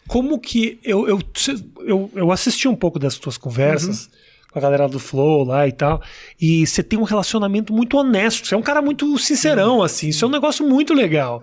Como que... Eu assisti um pouco das tuas conversas com a galera do Flow lá e tal, e você tem um relacionamento muito honesto. Você é um cara muito sincerão, assim. Isso é um negócio muito legal.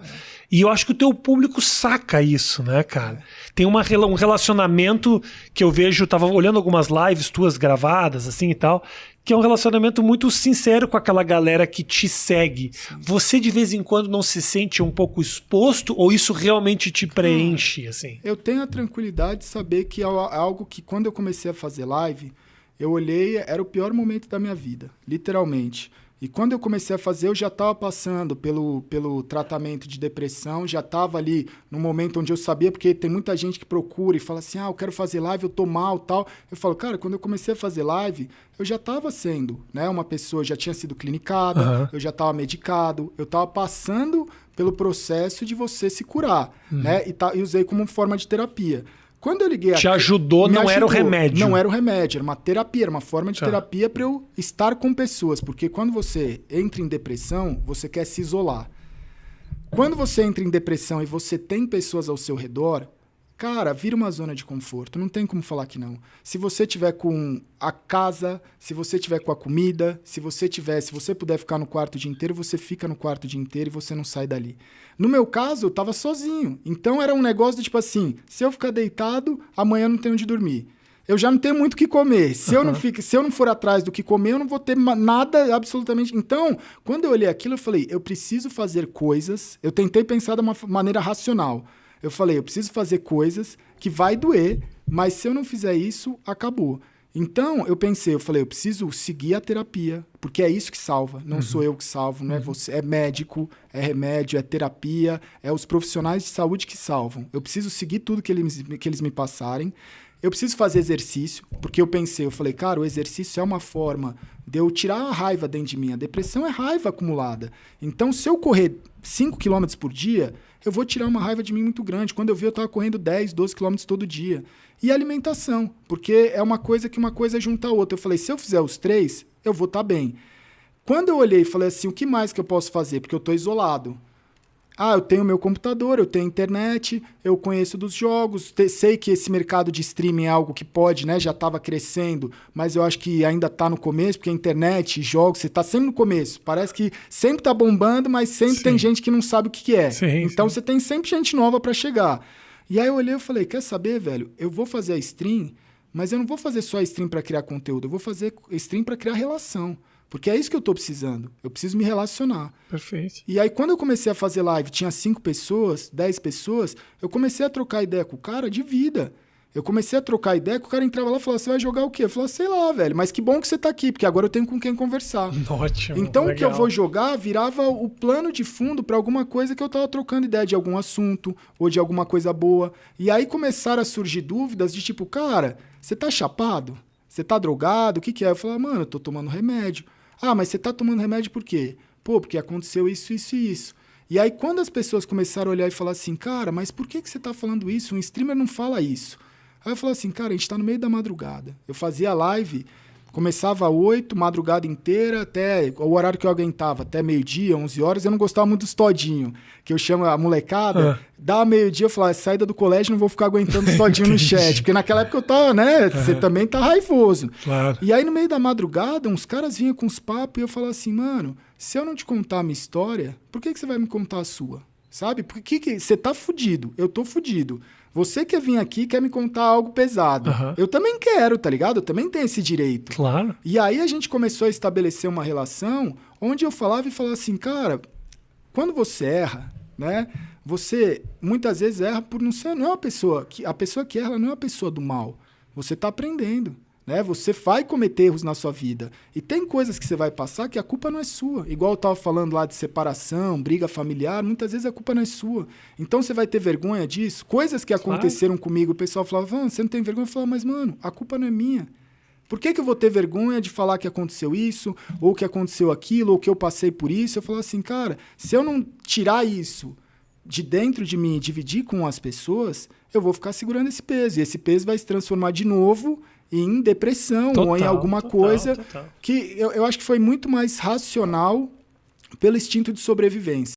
E eu acho que o teu público saca isso, né, cara? Tem um relacionamento que eu vejo, tava olhando algumas lives tuas gravadas, assim e tal, que é um relacionamento muito sincero com aquela galera que te segue. Sim. Você, de vez em quando, não se sente um pouco exposto ou isso realmente te preenche, assim? Eu tenho a tranquilidade de saber que é algo que, quando eu comecei a fazer live, eu olhei, era o pior momento da minha vida, literalmente. E quando eu comecei a fazer, eu já estava passando pelo tratamento de depressão, já estava ali no momento onde eu sabia, porque tem muita gente que procura e fala assim, eu quero fazer live, eu tô mal, tal. Eu falo, cara, quando eu comecei a fazer live, eu já estava sendo, né, uma pessoa, já tinha sido clinicada, eu já estava medicado, eu estava passando pelo processo de você se curar, né, e usei como forma de terapia. Quando eu liguei Te ajudou, não era o remédio. Não era o remédio, era uma terapia, era uma forma de terapia para eu estar com pessoas. Porque quando você entra em depressão, você quer se isolar. Quando você entra em depressão e você tem pessoas ao seu redor, cara, vira uma zona de conforto. Não tem como falar que não. Se você tiver com a casa, se você tiver com a comida, se você puder ficar no quarto o dia inteiro, você fica no quarto o dia inteiro e você não sai dali. No meu caso, eu tava sozinho. Então era um negócio de tipo assim, se eu ficar deitado, amanhã eu não tenho onde dormir. Eu já não tenho muito o que comer. Se eu não for atrás do que comer, eu não vou ter nada absolutamente. Então, quando eu olhei aquilo, eu falei, eu preciso fazer coisas. Eu tentei pensar de uma maneira racional. Eu falei, eu preciso fazer coisas que vai doer, mas se eu não fizer isso, acabou. Então, eu falei, eu preciso seguir a terapia, porque é isso que salva. Não sou eu que salvo, não é você. É médico, é remédio, é terapia, é os profissionais de saúde que salvam. Eu preciso seguir tudo que eles me passarem. Eu preciso fazer exercício, porque eu falei, cara, o exercício é uma forma de eu tirar a raiva dentro de mim. A depressão é raiva acumulada. Então, se eu correr 5 km por dia, eu vou tirar uma raiva de mim muito grande. Quando eu vi, eu estava correndo 10, 12 km todo dia. E alimentação, porque é uma coisa que uma coisa junta a outra. Eu falei, se eu fizer os 3, eu vou estar bem. Quando eu olhei e falei assim, o que mais que eu posso fazer? Porque eu estou isolado. Eu tenho meu computador, eu tenho internet, eu conheço dos jogos, sei que esse mercado de streaming é algo que pode, né, já estava crescendo, mas eu acho que ainda está no começo, porque a internet, jogos, você está sempre no começo. Parece que sempre está bombando, mas sempre tem gente que não sabe o que é. Então você tem sempre gente nova para chegar. E aí eu olhei e falei, quer saber, velho, eu vou fazer a stream, mas eu não vou fazer só a stream para criar conteúdo, eu vou fazer stream para criar relação. Porque é isso que eu estou precisando. Eu preciso me relacionar. Perfeito. E aí, quando eu comecei a fazer live, tinha 5 pessoas, 10 pessoas, eu comecei a trocar ideia com o cara de vida. Eu comecei a trocar ideia, que o cara entrava lá e falava, você vai jogar o quê? Eu falava, sei lá, velho, mas que bom que você tá aqui, porque agora eu tenho com quem conversar. Ótimo. Então, legal. O que eu vou jogar virava o plano de fundo para alguma coisa que eu tava trocando ideia de algum assunto ou de alguma coisa boa. E aí começaram a surgir dúvidas de tipo, cara, você tá chapado? Você tá drogado? O que é? Eu falava, mano, eu tô tomando remédio. Mas você tá tomando remédio por quê? Pô, porque aconteceu isso, isso e isso. E aí, quando as pessoas começaram a olhar e falar assim, cara, mas por que você tá falando isso? Um streamer não fala isso. Aí eu falei assim, cara, a gente tá no meio da madrugada. Eu fazia live, começava às 8, madrugada inteira, até o horário que eu aguentava, até meio-dia, 11 horas. Eu não gostava muito dos todinho, que eu chamo a molecada. Dá meio-dia, eu falava, saída do colégio, não vou ficar aguentando os todinho no chat. Porque naquela época eu tava, né? Você também tá raivoso. Claro. E aí, no meio da madrugada, uns caras vinham com os papos e eu falava assim, mano, se eu não te contar a minha história, por que você vai me contar a sua? Sabe? Porque você tá fudido, eu tô fudido. Você quer vir aqui, quer me contar algo pesado. Eu também quero, tá ligado? Eu também tenho esse direito. Claro. E aí a gente começou a estabelecer uma relação onde eu falava assim, cara, quando você erra, né? Você muitas vezes erra por não é uma pessoa que a pessoa que erra ela não é uma pessoa do mal. Você tá aprendendo. Né? Você vai cometer erros na sua vida. E tem coisas que você vai passar que a culpa não é sua. Igual eu estava falando lá de separação, briga familiar, muitas vezes a culpa não é sua. Então você vai ter vergonha disso. Coisas que aconteceram comigo, o pessoal falava, você não tem vergonha? Eu falava, mas mano, a culpa não é minha. Por que eu vou ter vergonha de falar que aconteceu isso, ou que aconteceu aquilo, ou que eu passei por isso? Eu falava assim, cara, se eu não tirar isso de dentro de mim e dividir com as pessoas, eu vou ficar segurando esse peso. E esse peso vai se transformar de novo em depressão ou em alguma coisa que eu acho que foi muito mais racional pelo instinto de sobrevivência.